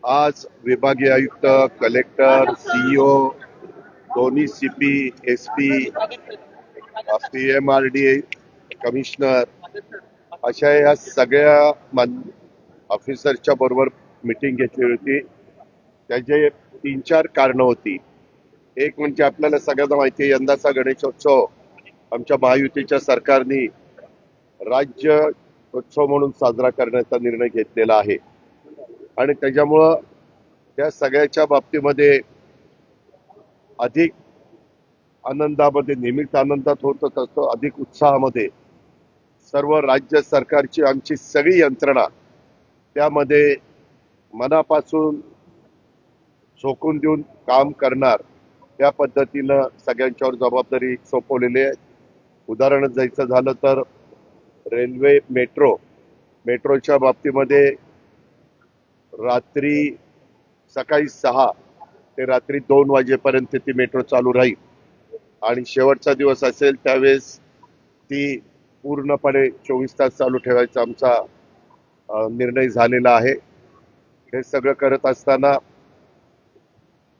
आज विभागीय आयुक्त, कलेक्टर, सीईओ, दोन्ही सीपी, एसपी, पीएमआरडी, कमिशनर अशा या सगळ्या ऑफिसरच्या बरोबर मीटिंग घेतली होती. त्याचे 3-4 कारणं होती. एक म्हणजे आपल्याला सगळ्यांना माहिती आहे, यंदाचा गणेशोत्सव आमच्या महायुतीच्या सरकारने राज्य उत्सव म्हणून साजरा करण्याचा निर्णय घेतलेला आहे आणि त्याच्यामुळं त्या सगळ्याच्या बाबतीमध्ये अधिक आनंदामध्ये, नेहमीच आनंदात होतच असतो, अधिक उत्साहामध्ये सर्व राज्य सरकारची आमची सगळी यंत्रणा त्यामध्ये मनापासून झोकून देऊन काम करणार, त्या पद्धतीनं सगळ्यांच्यावर जबाबदारी सोपवलेली आहे. उदाहरण जायचं झालं तर रेल्वे मेट्रोच्या बाबतीमध्ये सकाळी 6 ते रात्री 2 वाजेपर्यंत ती मेट्रो चालू राहील आणि शेवटचा दिवस असेल त्यावेळेस ती पूर्णपणे 24 तास चालू ठेवायचा आमचा निर्णय झालेला आहे. हे सगळं करत असताना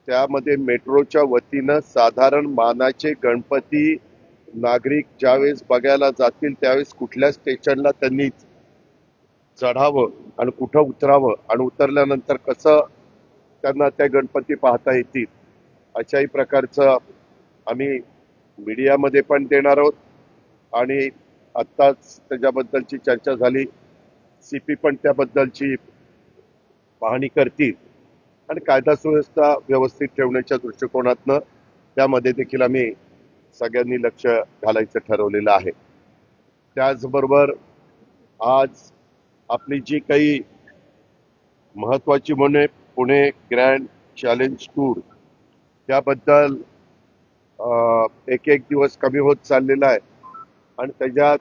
त्यामध्ये मेट्रोच्या वतीनं साधारण मानाचे गणपती नागरिक ज्यावेळेस बघायला जातील त्यावेळेस कुठल्या स्टेशनला त्यांनी चढावं आणि कुठं उतरावं आणि उतरल्यानंतर कसं त्यांना त्या गणपती पाहता येतील अशाही प्रकारचं आम्ही मीडियामध्ये पण देणार आहोत आणि आत्ताच त्याच्याबद्दलची चर्चा झाली. सीपी पण त्याबद्दलची पाहणी करतील आणि कायदा सुव्यवस्था व्यवस्थित ठेवण्याच्या दृष्टिकोनातनं त्यामध्ये देखील आम्ही सगळ्यांनी लक्ष घालायचं ठरवलेलं आहे. त्याचबरोबर आज आपली जी काही महत्वाची म्हणे पुणे ग्रँड चॅलेंज टूर त्याबद्दल एक दिवस कमी होत चाललेला आहे आणि त्याच्यात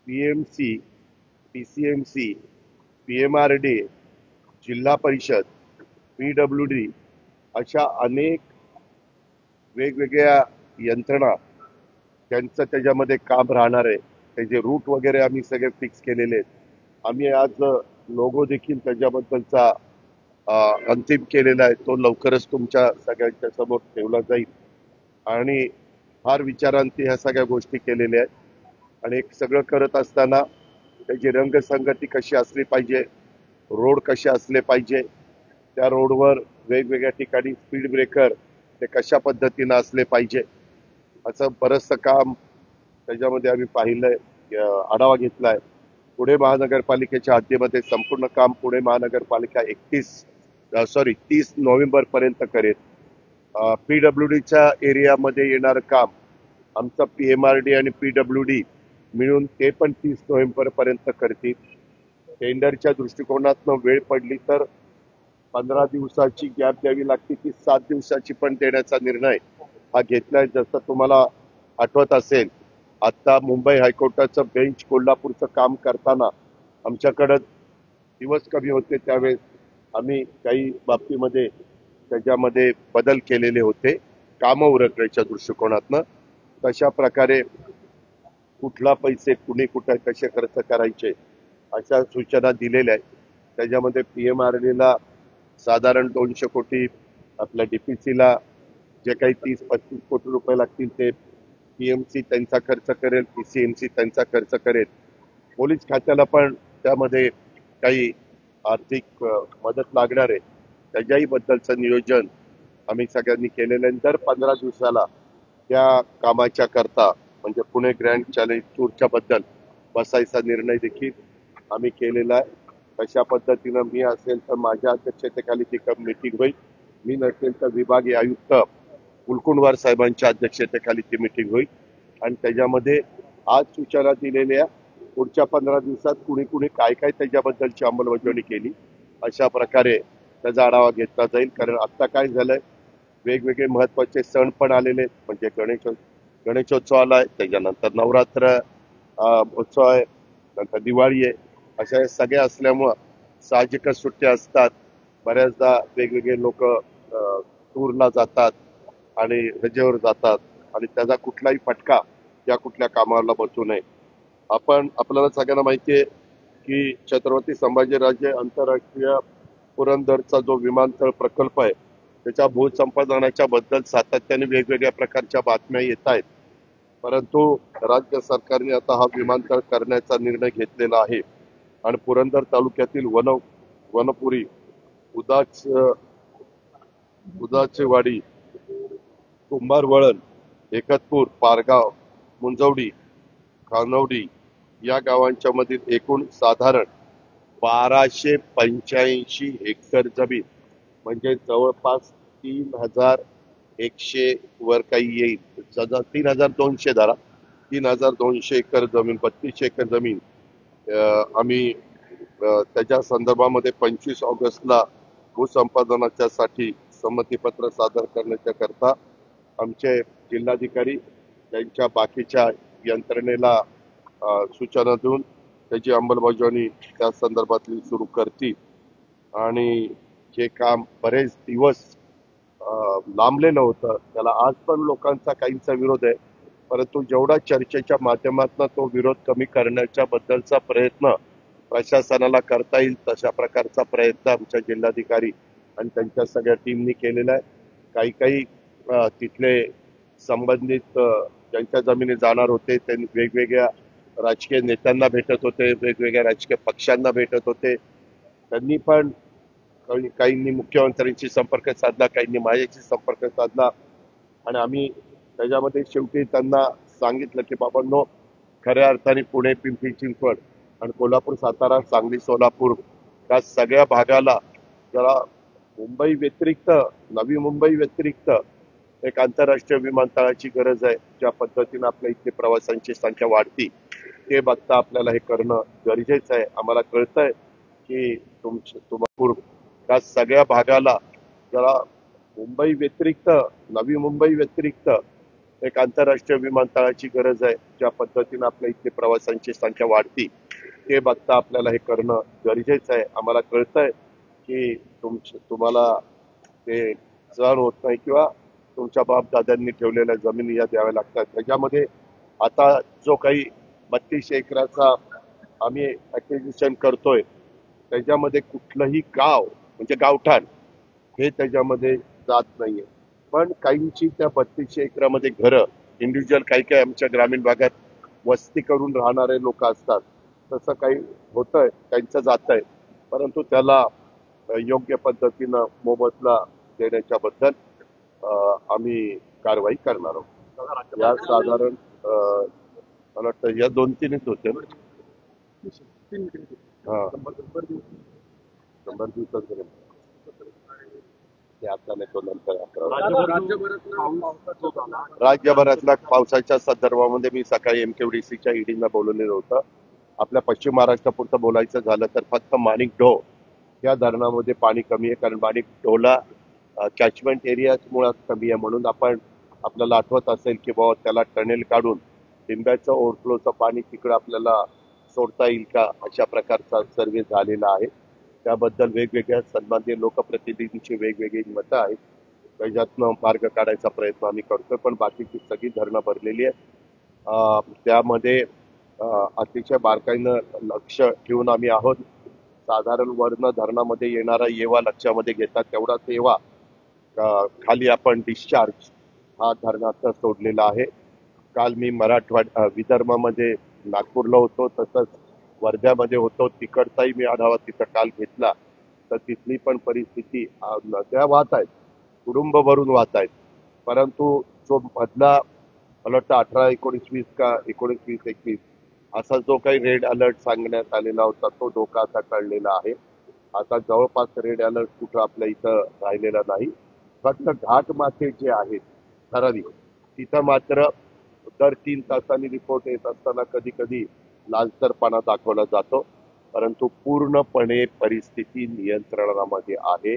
पीएमसी, पीसीएमसी, पीएमआरडी, जिल्हा परिषद, पीडब्ल्यूडी अशा अनेक वेगवेगळ्या यंत्रणा त्यांचं त्याच्यामध्ये काम राहणार आहे. त्याचे रूट वगैरे आम्ही सगळे फिक्स केलेले आहेत. आम्ही आज लोगो देखील त्याच्याबद्दलचा अंतिम केलेला आहे. तो लवकरच तुमच्या सगळ्यांच्या समोर ठेवला जाईल आणि फार विचारांती ह्या सगळ्या गोष्टी केलेल्या आहेत आणि एक सगळं करत असताना त्याची रंगसंगती कशी असली पाहिजे, रोड कसे असले पाहिजे, त्या रोडवर वेगवेगळ्या ठिकाणी स्पीड ब्रेकर ते कशा पद्धतीनं असले पाहिजे असं बरंचसं काम त्याच्यामध्ये आम्ही पाहिलंय, आढावा घेतलाय. पुणे महानगरपालिकेच्या हद्दीमध्ये संपूर्ण काम पुणे महानगरपालिका 30 नोव्हेंबर पर्यंत करेल. पीडब्ल्यूडीच्या एरियामध्ये येणारं काम आमचं पीएमआरडी आणि पीडब्ल्यूडी मिळून ते पण 30 नोव्हेंबर पर्यंत करतील. टेंडरच्या दृष्टिकोनातनं वेळ पडली तर 15 दिवसाची गॅप द्यावी लागते, ती 7 दिवसाची पण देण्याचा निर्णय हा घेतलाय. जसं तुम्हाला आठवत असेल, आता मुंबई हायकोर्टाचं बेंच कोल्हापूरचं काम करताना आमच्याकडं दिवस कमी होते, त्यावेळेस आम्ही काही बाबतीमध्ये त्याच्यामध्ये बदल केलेले होते कामं उरकण्याच्या दृष्टिकोनातनं. तशा प्रकारे कुठला पैसे कुणी कुठे कसे खर्च करायचे अशा सूचना दिलेल्या आहेत. त्याच्यामध्ये पीएमआरडीला साधारण 200 कोटी, आपल्या डीपीसीला जे काही 30-35 कोटी रुपये लागतील ते पीएमसी त्यांचा खर्च करेल, पीसीएमसी त्यांचा खर्च करेल. पोलीस खात्याला पण त्यामध्ये काही आर्थिक मदत लागणार आहे, त्याच्याही बद्दलचं नियोजन आम्ही सगळ्यांनी केलेलं आहे. दर 15 दिवसाला त्या कामाच्या करता म्हणजे पुणे ग्रँड चॅलेंज टूरच्या बद्दल बसायचा निर्णय देखील आम्ही केलेला आहे. तशा पद्धतीनं मी असेल तर माझ्या अध्यक्षतेखाली ती मीटिंग होईल, मी नसेल तर विभागीय आयुक्त कुलकुंडवार साहेबांच्या अध्यक्षतेखाली ती मीटिंग होईल आणि त्याच्यामध्ये आज सूचना दिलेल्या पुढच्या 15 दिवसात कुणी कुणी काय काय त्याच्याबद्दलची अंमलबजावणी केली अशा प्रकारे त्याचा आढावा घेतला जाईल. कारण आता काय झालंय, वेगवेगळे महत्वाचे सण पण आलेले आहेत, म्हणजे गणेशोत्सव आलाय, त्याच्यानंतर नवरात्र उत्सव आहे, नंतर दिवाळी आहे. अशा सगळ्या असल्यामुळं साहजिकच सुट्ट्या असतात. बऱ्याचदा वेगवेगळे लोक टूरला जातात आणि रजेवर जातात आणि त्याचा कुठलाही फटका या कुठल्या कामाला बसू नये. आपल्याला सगळ्यांना माहिती आहे की छत्रपती संभाजीराजे आंतरराष्ट्रीय पुरंदरचा जो विमानतळ प्रकल्प आहे त्याच्या भूसंपादनाच्या बद्दल सातत्याने वेगवेगळ्या प्रकारच्या बातम्या येत आहेत. परंतु राज्य सरकारने आता हा विमानतळ करण्याचा निर्णय घेतलेला आहे आणि पुरंदर तालुक्यातील वनपुरी, उदाच उदाचेवाडी, कुंभारवळण, एकतपूर, पारगाव, मुंजवडी, खानवडी या गावांच्या मधील एकूण साधारण 1285 हेक्टर जमीन म्हणजे जवळपास 3100 वर काही येईल, 3200 धरा, 3200 एकर जमीन, 32 एकर जमीन आम्ही त्याच्या संदर्भामध्ये 25 ऑगस्टला भूसंपादनाच्या साठी संमतीपत्र सादर करण्याच्या करता आमचे जिल्हाधिकारी त्यांच्या बाकीच्या यंत्रणेला सूचना देऊन त्याची अंमलबजावणी त्या संदर्भातली सुरू करतील. आणि जे काम बरेच दिवस लांबलेलं होतं त्याला आज पण लोकांचा काहींचा विरोध आहे, परंतु जेवढा चर्चेच्या माध्यमातून तो विरोध कमी करण्याच्या बद्दलचा प्रयत्न प्रशासनाला करता येईल तशा प्रकारचा प्रयत्न आमच्या जिल्हाधिकारी आणि त्यांच्या सगळ्या टीमनी केलेला आहे. काही काही तिथले संबंधित ज्यांच्या जमिनी जाणार होते त्यांनी वेगवेगळ्या राजकीय नेत्यांना भेटत होते, वेगवेगळ्या राजकीय पक्षांना भेटत होते. त्यांनी पण काहींनी मुख्यमंत्र्यांशी संपर्क साधला, काहींनी माझ्याशी संपर्क साधला आणि आम्ही त्याच्यामध्ये शेवटी त्यांना सांगितलं की बाबांनो, खऱ्या अर्थाने पुणे, पिंपरी चिंचवड आणि कोल्हापूर, सातारा, सांगली, सोलापूर या सगळ्या भागाला जरा मुंबई व्यतिरिक्त, नवी मुंबई व्यतिरिक्त एक आंतरराष्ट्रीय विमानतळाची गरज आहे. ज्या पद्धतीनं आपल्या इथली प्रवाशांची संख्या वाढती ते बघता आपल्याला हे करणं गरजेचं आहे. आम्हाला कळतंय की तुमपूर या सगळ्या भागाला जरा मुंबई व्यतिरिक्त, नवी मुंबई व्यतिरिक्त एक आंतरराष्ट्रीय विमानतळाची गरज आहे. ज्या पद्धतीनं आपल्या इथली प्रवाशांची संख्या वाढती ते बघता आपल्याला हे करणं गरजेचं आहे. आम्हाला कळतंय की तुम्हाला ते सहन होत नाही किंवा तुमच्या बापदाद्यांनी ठेवलेल्या जमिनी या द्याव्या लागतात. त्याच्यामध्ये आता जो काही 32 एकराचा आम्ही ऍक्विजिशन करतोय त्याच्यामध्ये कुठलंही गाव म्हणजे गावठाण हे त्याच्यामध्ये जात नाहीये. पण काहींची त्या 32 एकरामध्ये घरं, इंडिव्हिज्युअल काही काही आमच्या ग्रामीण भागात वस्ती करून राहणारे लोक असतात, तसं काही होतंय, त्यांचं जात आहे. परंतु त्याला योग्य पद्धतीनं मोबदला देण्याच्या बद्दल आम्ही कारवाई करणार आहोत. या साधारण मला वाटतं या 2-3च होते. हा, 100 दिवसात ते आता नाही तो नंतर. राज्यभरातल्या पावसाच्या संदर्भामध्ये मी सकाळी MKDCच्या ईडीना बोलवलेलं होतं. आपल्या पश्चिम महाराष्ट्रापुरतं बोलायचं झालं तर फक्त माणिकडोह या धरणामध्ये पाणी कमी आहे, कारण माणिकडोहला कॅचमेंट एरिया मुळात कमी आहे. म्हणून आपल्याला आठवत असेल की बाबा त्याला टनेल काढून लिंब्याचं ओव्हरफ्लोचं पाणी तिकडं आपल्याला सोडता येईल का, अशा प्रकारचा सर्वे झालेला आहे. त्याबद्दल वेगवेगळ्या सन्माननीय लोकप्रतिनिधींची वेगवेगळी मतं आहेत. त्याच्यातनं मार्ग काढायचा प्रयत्न आम्ही करतोय. पण बाकीची सगळी धरणं भरलेली आहेत. त्यामध्ये अतिशय बारकाईनं लक्ष ठेवून आम्ही आहोत. साधारण वर्ण धरणामध्ये येणारा येवा लक्षामध्ये घेतात तेवढाच येवा खाली आपण डिस्चार्ज हा धरणाचा सोडलेला आहे. काल मी विदर्भामध्ये नागपूरला होतो, तसंच वर्ध्यामध्ये होतो. तिकडचाही मी आढावा तिथं काल घेतला. तर तिथली पण परिस्थिती, नद्या वाहत आहेत, कुटुंब भरून वाहत आहेत, परंतु जो मधला मला वाटतं 18-19-20 का 19-20-21 असा जो काही रेड अलर्ट सांगण्यात आलेला होता तो धोका आता टळलेला आहे. आता जवळपास रेड अलर्ट कुठं आपल्या इथं राहिलेला नाही. फक्त घाट माथे जे आहेत ठराविक तिथं मात्र दर 3 तासांनी रिपोर्ट येत असताना कधी कधी लालसरपणा दाखवला जातो, परंतु पूर्णपणे परिस्थिती नियंत्रणामध्ये आहे.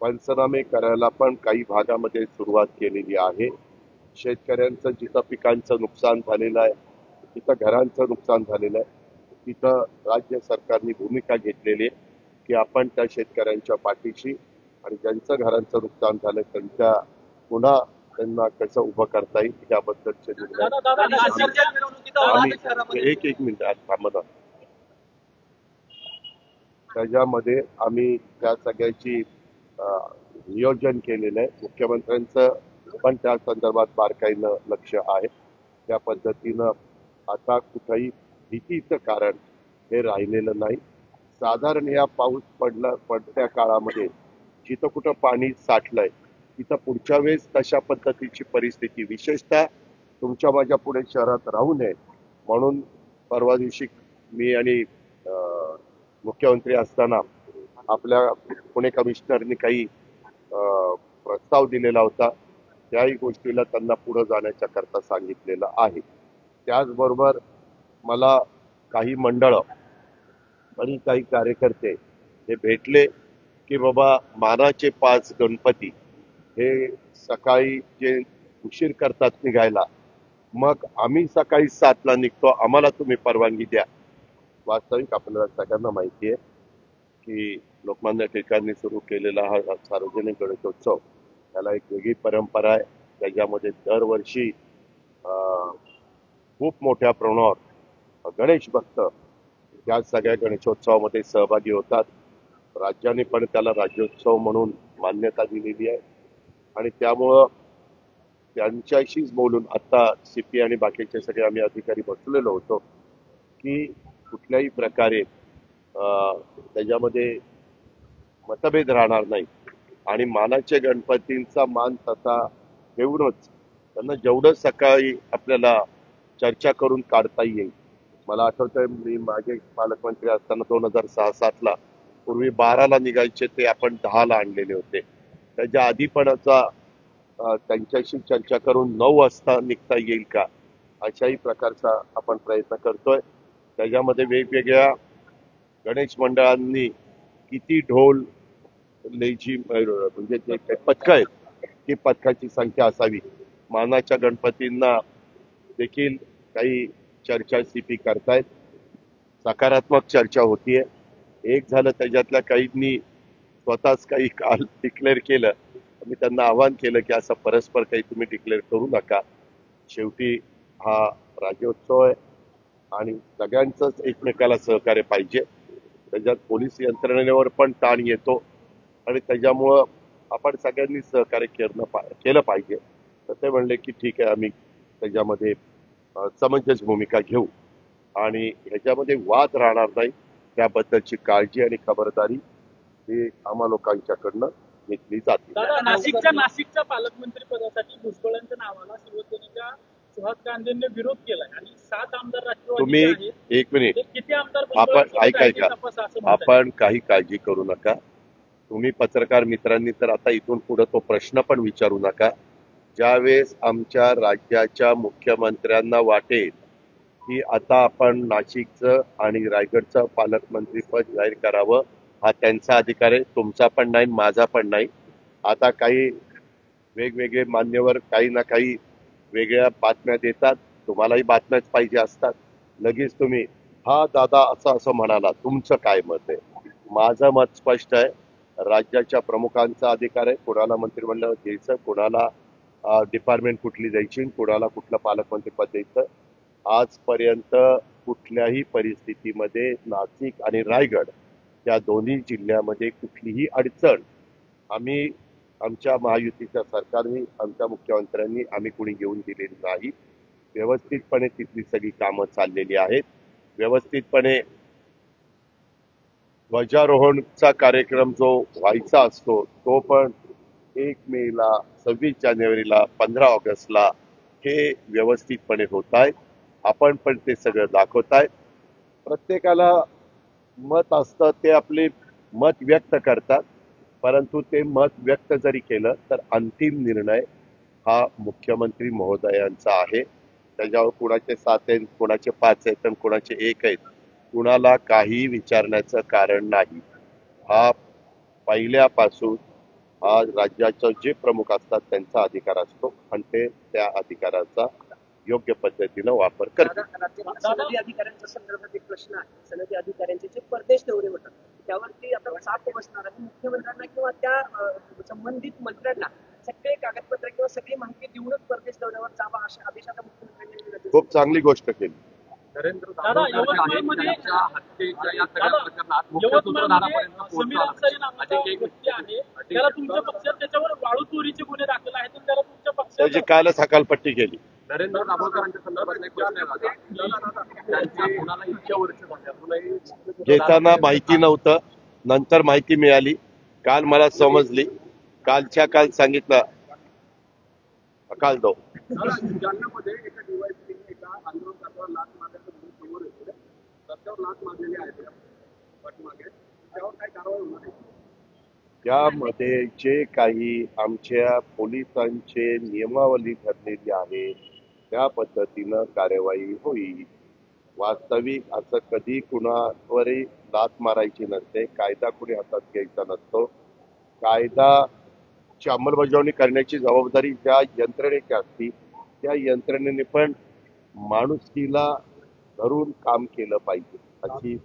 पंचनामे करायला पण काही भागामध्ये सुरुवात केलेली आहे. शेतकऱ्यांचं जिथं पिकांचं नुकसान झालेलं आहे, तिथं घरांचं नुकसान झालेलं आहे, तिथं राज्य सरकारने भूमिका घेतलेली आहे की आपण त्या शेतकऱ्यांच्या पाठीशी आणि ज्यांचं घरांचं नुकसान झालं त्यांच्या पुन्हा त्यांना कसं उभं करता येईल याबद्दलचे निर्णय आम्ही एक मिनिट आज थांबणार. त्याच्यामध्ये आम्ही त्या सगळ्याची नियोजन केलेलं आहे. मुख्यमंत्र्यांचं पण त्या संदर्भात बारकाईनं लक्ष आहे. त्या पद्धतीनं आता कुठंही भीतीचं कारण हे राहिलेलं नाही. साधारण या पाऊस पडत्या काळामध्ये जिथं कुठं पाणी साठलंय तिथं पुढच्या वेळेस तशा पद्धतीची परिस्थिती विशेषतः तुमच्या माझ्या पुणे शहरात राहू नये म्हणून परवा दिवशी मी आणि मुख्यमंत्री असताना आपल्या पुणे कमिशनरनी काही प्रस्ताव दिलेला होता. त्याही गोष्टीला त्यांना पुढे जाण्याच्या करता सांगितलेलं आहे. त्याचबरोबर मला काही मंडळं आणि काही कार्यकर्ते हे भेटले की बाबा मानाचे 5 गणपती हे सकाळी जे उशीर करतात निघायला, मग आम्ही सकाळी 7ला निघतो, आम्हाला तुम्ही परवानगी द्या. वास्तविक आपल्याला सगळ्यांना माहिती आहे की लोकमान्य टिळकांनी सुरू केलेला हा सार्वजनिक गणेशोत्सव त्याला एक वेगळी परंपरा आहे. त्याच्यामध्ये दरवर्षी खूप मोठ्या प्रमाणावर गणेश भक्त या सगळ्या गणेशोत्सवामध्ये सहभागी होतात. राज्याने पण त्याला राज्योत्सव म्हणून मान्यता दिलेली आहे आणि त्यामुळं त्यांच्याशीच बोलून आता सीपी आणि बाकीचे सगळे आम्ही अधिकारी बसलेलो होतो की कुठल्याही प्रकारे त्याच्यामध्ये मतभेद राहणार नाही आणि मानाच्या गणपतींचा मान तसा ठेवूनच त्यांना जेवढं सकाळी आपल्याला चर्चा करून काढता येईल. मला आठवतंय मी मागे पालकमंत्री असताना 2006-07ला पूर्वी 12ला निघायचे ते आपण 10ला आणलेले होते. त्याच्या आधी पण त्यांच्याशी चर्चा करून 9 वाजता निघता येईल का अशाही प्रकारचा आपण प्रयत्न करतोय. त्याच्यामध्ये वेगवेगळ्या गणेश मंडळांनी किती ढोल लेझिम म्हणजे जे काही पथकं आहेत ती पथकाची संख्या असावी. मानाच्या गणपतींना देखील काही चर्चा सीपी करतायत. सकारात्मक चर्चा होतीये. एक झालं त्याच्यातल्या काहींनी स्वतःच काही काल डिक्लेअर केलं. मी त्यांना आवाहन केलं की असं परस्पर काही तुम्ही डिक्लेअर करू नका. शेवटी हा राज्योत्सव आहे आणि सगळ्यांचंच एकमेकाला सहकार्य पाहिजे. त्याच्यात पोलीस यंत्रणेवर पण ताण येतो आणि त्याच्यामुळं आपण सगळ्यांनी सहकार्य केलं पाहिजे. तर ते म्हणले की ठीक आहे आम्ही त्याच्यामध्ये समंजस भूमिका घेऊ आणि ह्याच्यामध्ये वाद राहणार नाही त्याबद्दलची काळजी आणि खबरदारी ही आम्हा लोकांच्याकडनं घेतली जाते. नाशिकच्या पालकमंत्री पदासाठी भुजबळांच्या नावाला शिवसेनेच्या सुहास गांधींनी विरोध केलाय आणि 7 आमदार राष्ट्रवादी तुम्ही एक मिनिट किती आमदार आपण ऐका आपण काही काळजी करू नका. तुम्ही पत्रकार मित्रांनी तर आता इथून पुढे तो प्रश्न पण विचारू नका. ज्यावेळेस आमच्या राज्याच्या मुख्यमंत्र्यांना वाटेल की आता आपण नाशिकचं आणि रायगडचं पालकमंत्रीपद जाहीर करावं हा त्यांचा अधिकार आहे. तुमचा पण नाही माझा पण नाही. आता काही वेगवेगळे मान्यवर काही ना काही वेगळ्या बातम्या देतात. तुम्हालाही बातम्याच पाहिजे असतात. लगेच तुम्ही हा दादा असं म्हणाला, तुमचं काय मत आहे? माझं मत स्पष्ट आहे. राज्याच्या प्रमुखांचा अधिकार आहे कुणाला मंत्रिमंडळ द्यायचं, कुणाला डिपार्टमेंट कुठली द्यायची, कुणाला कुठलं पालकमंत्रीपद द्यायचं. आजपर्यंत कुठल्याही परिस्थितीमध्ये नाशिक आणि रायगड या दोन्ही जिल्ह्यामध्ये कुठलीही अडचण आम्ही आमच्या महायुतीच्या सरकारने आमच्या मुख्यमंत्र्यांनी आम्ही कुणी घेऊन दिलेली नाही. व्यवस्थितपणे तिथली सगळी कामं चाललेली आहेत. व्यवस्थितपणे ध्वजारोहणचा कार्यक्रम जो व्हायचा असतो तो पण 1 मेला, 26 जानेवारीला, 15 ऑगस्टला हे व्यवस्थितपणे होत आहे. आपण पण ते सगळं दाखवताय. प्रत्येकाला मत असतं ते आपले मत व्यक्त करतात. परंतु ते मत व्यक्त जरी केलं तर अंतिम निर्णय हा मुख्यमंत्री महोदयांचा आहे. त्याच्यावर कुणाचे 7 आहेत, कुणाचे 5 आहेत आणि कुणाचे 1 आहेत. कुणाला काही विचारण्याचं कारण नाही. हा पहिल्यापासून हा राज्याचे जे प्रमुख असतात त्यांचा अधिकार असतो आणि ते त्या अधिकाराचा योग्य पद्धतीनं वापर करतात. सनदी अधिकाऱ्यांच्या संदर्भात एक प्रश्न आहे. सनदी अधिकाऱ्यांचे जे परदेश दौरे होतात त्यावरती आता चाप बसणार आहे. मुख्यमंत्र्यांना किंवा त्या संबंधित मंत्र्यांना सगळे कागदपत्र किंवा सगळी माहिती देऊनच परदेश दौऱ्यावर जावा अशा आदेश आता मुख्यमंत्र्यांनी दिले. खूप चांगली गोष्ट केली. नरेंद्र दादा, दाभोळकर यवतमाळमध्ये यांच्या हत्येच्या या सगळ्या दादा, प्रकरणात मुख्य यवतमाळमध्ये सूत्रधारापर्यंत समीर अन्सारी नावाचा अधिक एक व्यक्ती आहे, त्याला तुमच्या पक्षात त्याच्यावर वाळू चोरीचे गुन्हे दाखल आहेत आणि त्याला तुमच्या त्याची पक्षात कालच हकालपट्टी केली. नरेंद्र दाभोळकरांच्या संदर्भात एक प्रश्न आहे दादा, की त्यांची मुलाला इतक्या वर्ष झाली अजूनही घेताना माहिती नव्हतं, नंतर माहिती मिळाली, काल मला समजली, कालच्या काल सांगितलं काल दो. जालन्यामध्ये एका डीवायएसपीने एका आंदोलकाला लाच मारल्याचं गुन्हे समोर येतोय. रस्त्यावर लाच मारलेली आहे पाठीमागे, त्यावर काय कारवाई होणार आहे? त्यामध्ये जे काही आमच्या पोलिसांचे नियमावली ठरलेली आहे त्या पद्धतीनं कार्यवाही होईल. वास्तविक असं कधी कुणावरही लाथ मारायची नसते, कायदा कुणी हातात घ्यायचा नसतो. कायदाची अंमलबजावणी करण्याची जबाबदारी ज्या यंत्रणेची असती त्या यंत्रणेने पण माणुसकीला धरून काम केलं पाहिजे अशी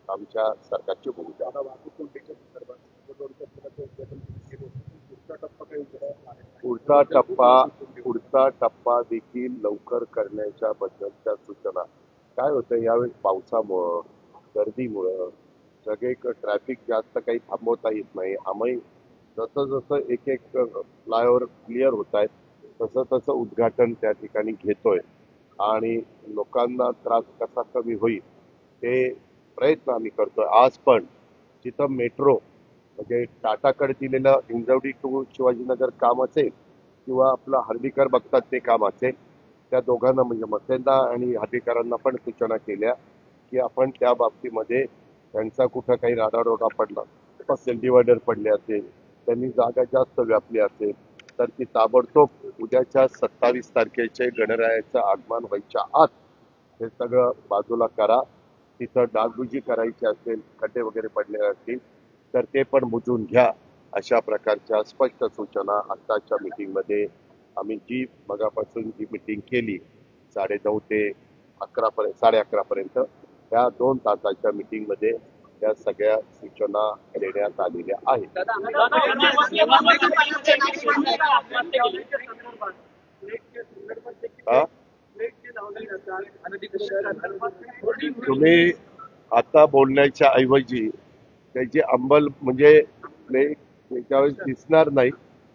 आमच्या सरकारची भूमिका आहे. आता वाहतूक कोंडीच्या संदर्भात पुढचा टप्पा देखील लवकर करण्याच्या बद्दलच्या सूचना. काय होतं यावेळेस पावसामुळं गर्दीमुळं सगळीकडे ट्रॅफिक जास्त काही थांबवता येत नाही. आम्ही जसं जसं एक एक फ्लायओव्हर क्लिअर होत आहेत तसं तसं उद्घाटन त्या ठिकाणी घेतोय आणि लोकांना त्रास कसा कमी होईल ते प्रयत्न आम्ही करतोय. आज पण जिथं मेट्रो म्हणजे टाटाकडे दिलेलं हिंजवडी टू शिवाजीनगर काम असेल किंवा आपलं हर्डीकर बघतात ते काम असेल, त्या दोघांना म्हणजे मसेंदा आणि हर्डीकरांना पण सूचना केल्या की आपण त्या बाबतीमध्ये त्यांचा कुठं काही राडारोडा पडला असेल, डिवायडर पडले असेल, त्यांनी जागा जास्त व्यापली असेल तर ती ताबडतोब उद्याच्या 27 तारखेचे गणरायाचं आगमन व्हायच्या आत हे सगळं बाजूला करा. तिथं डागडुजी करायची असेल, खड्डे वगैरे पडले असतील तर ते पण बुजवून घ्या. अशा प्रकारच्या स्पष्ट सूचना आत्ताच्या मीटिंगमध्ये आम्ही जी मगापासून जी मीटिंग केली 9:30 ते 11:30 पर्यंत त्या 2 तासाच्या मीटिंगमध्ये त्या सगळ्या सूचना देण्यात आलेल्या आहेत. तुम्ही आता बोलण्याच्या ऐवजी त्याची अंमल म्हणजे ज्यावेळेस दिसणार नाही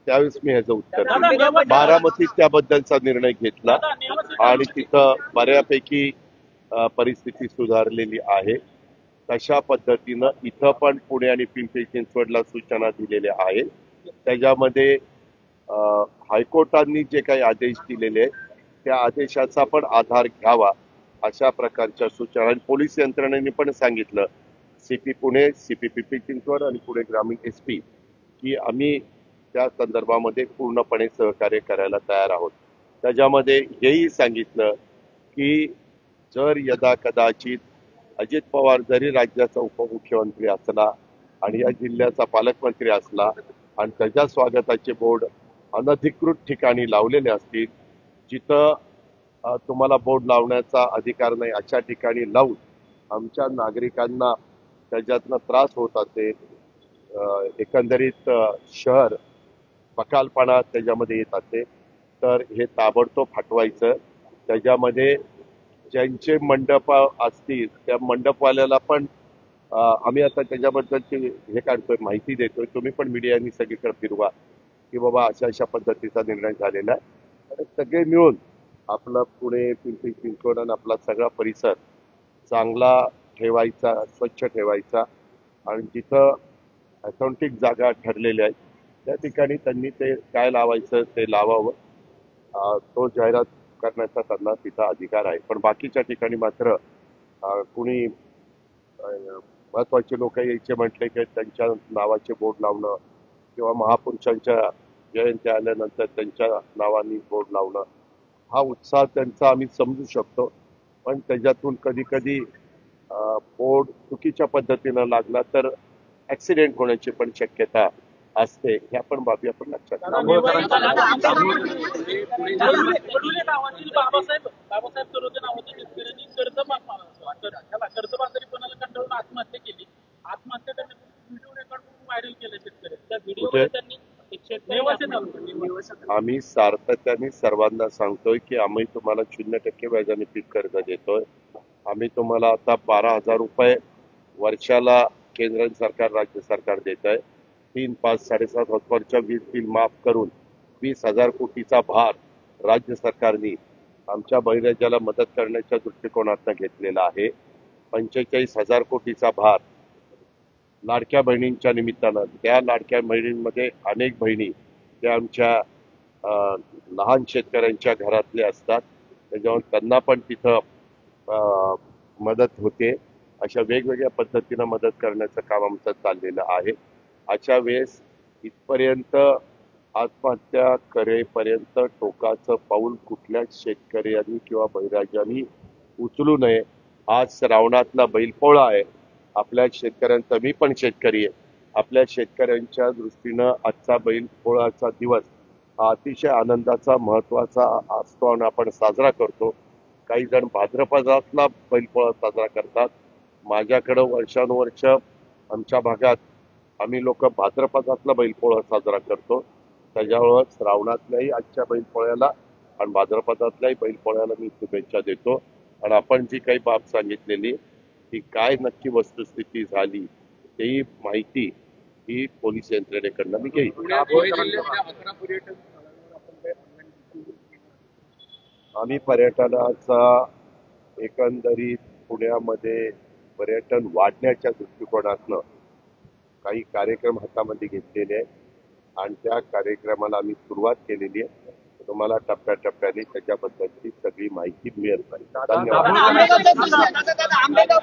त्यावेळेस मी ह्याचं उत्तर बारामतीत त्याबद्दलचा निर्णय घेतला आणि तिथं बऱ्यापैकी परिस्थिती सुधारलेली आहे. तशा पद्धतीनं इथं पण पुणे आणि पिंपरी चिंचवडला सूचना दिलेल्या आहेत. त्याच्यामध्ये हायकोर्टांनी जे काही आदेश दिलेले आहेत त्या आदेशाचा पण आधार घ्यावा अशा प्रकारच्या सूचना आणि पोलीस यंत्रणेने पण सांगितलं, सीपी पुणे, सीपी पिंपरी चिंचवड आणि पुणे ग्रामीण एसपी की आम्ही त्या संदर्भामध्ये पूर्णपणे सहकार्य करायला तयार आहोत. त्याच्यामध्ये हेही सांगितलं की जर यदा कदाचित अजित पवार जरी राज्याचा उपमुख्यमंत्री असला आणि या जिल्ह्याचा पालकमंत्री असला आणि त्याच्या स्वागताचे बोर्ड अनधिकृत ठिकाणी लावलेले असतील, जिथं तुम्हाला बोर्ड लावण्याचा अधिकार नाही अशा ठिकाणी लावून आमच्या नागरिकांना त्याच्यातनं त्रास होत असेल, एकंदरीत शहर बकालपणा त्याच्यामध्ये येत असेल तर हे ताबडतोब हटवायचं. त्याच्यामध्ये ज्यांचे मंडप असतील त्या मंडपवाल्याला पण आम्ही आता त्याच्याबद्दलची हे काढतोय, माहिती देतोय. तुम्ही पण मीडियानी सगळीकडे फिरवा की बाबा अशा अशा पद्धतीचा निर्णय झालेला आहे आणि सगळे मिळून आपला पुणे पिंपरी चिंचवड आणि आपला सगळा परिसर चांगला ठेवायचा, स्वच्छ ठेवायचा आणि जिथं ऑथेंटिक जागा ठरलेल्या आहेत त्या ठिकाणी त्यांनी ते काय लावायचं ते लावावं. तो जाहिरात करण्याचा त्यांना तिथं अधिकार आहे. पण बाकीच्या ठिकाणी मात्र कुणी महत्वाचे लोक यायचे म्हटले की त्यांच्या नावाचे बोर्ड लावणं किंवा महापुरुषांच्या जयंती आल्यानंतर त्यांच्या नावाने बोर्ड लावणं हा उत्साह त्यांचा आम्ही समजू शकतो. पण त्याच्यातून कधी कधी बोर्ड चुकीच्या पद्धतीनं लागला तर ऍक्सिडेंट होण्याची पण शक्यता असते. ह्या पण बाबी आपण लक्षात गावातील बाबासाहेब सरोदे नावाच्या शेतकऱ्यांनी कर्जबाजारीपणाला कंटाळून आत्महत्या केली. आत्महत्या करण्याचा व्हिडिओ रेकॉर्ड करून व्हायरल केले शेतकरी. त्या व्हिडिओ त्यांनी आम्ही सातत्याने सर्वांना सांगतोय की आम्ही तुम्हाला 0% व्याजाने पीक कर्ज देतोय. आम्ही तुम्हाला आता 12,000 रुपये वर्षाला केंद्र सरकार राज्य सरकार देत आहे. 3, 5, 7.5 हॉर्सपॉवरच्या वीज बिल माफ करून 20,000 कोटीचा भार राज्य सरकारने आमच्या बळीराजाला मदत करण्याच्या दृष्टिकोनातून घेतलेला आहे. 45,000 कोटीचा भार लाडक्या बहिणींच्या निमित्तानं, त्या लाडक्या बहिणींमध्ये अनेक बहिणी त्या आमच्या लहान शेतकऱ्यांच्या घरातले असतात, त्याच्यामुळे त्यांना पण तिथं मदत होते. अशा वेगवेगळ्या पद्धतीनं मदत करण्याचं काम आमचं चाललेलं आहे. अशा वेळेस इथपर्यंत आत्महत्या करेपर्यंत टोकाचं पाऊल कुठल्याच शेतकऱ्यांनी किंवा बळीराजांनी उचलू नये. आज श्रावणातला बैलपोळा आहे. आपल्या शेतकऱ्यांचा, मी पण शेतकरी आहे, आपल्या शेतकऱ्यांच्या दृष्टीनं आजचा बैलपोळाचा दिवस हा अतिशय आनंदाचा महत्वाचा असतो आणि आपण साजरा करतो. काही जण भाद्रपदातला बैलपोळा साजरा करतात. माझ्याकडं वर्षानुवर्ष आमच्या भागात आम्ही लोक भाद्रपदातला बैलपोळा साजरा करतो. त्याच्यामुळं श्रावणातल्याही आजच्या बैलपोळ्याला आणि भाद्रपदातल्याही बैलपोळ्याला मी शुभेच्छा देतो. आणि आपण जी काही बाब सांगितलेली ती काय नक्की वस्तुस्थिती झाली तेही माहिती ही पोलीस यंत्रणेकडनं मी घेईन. पुणे जिल्ह्यातल्या 11 पर्यटन स्थळांवर आपण काही ऑनलाईन बुकिंग केलं आहे? आम्ही पर्यटनाचा एकंदरीत पुण्यामध्ये पर्यटन वाढण्याच्या दृष्टिकोनातनं काही कार्यक्रम हातामध्ये घेतलेले आहेत आणि त्या कार्यक्रमाला आम्ही सुरुवात केलेली आहे. तुम्हाला टप्प्याटप्प्याने त्याच्याबद्दलची सगळी माहिती मिळत राहील. धन्यवाद. आंबेगाव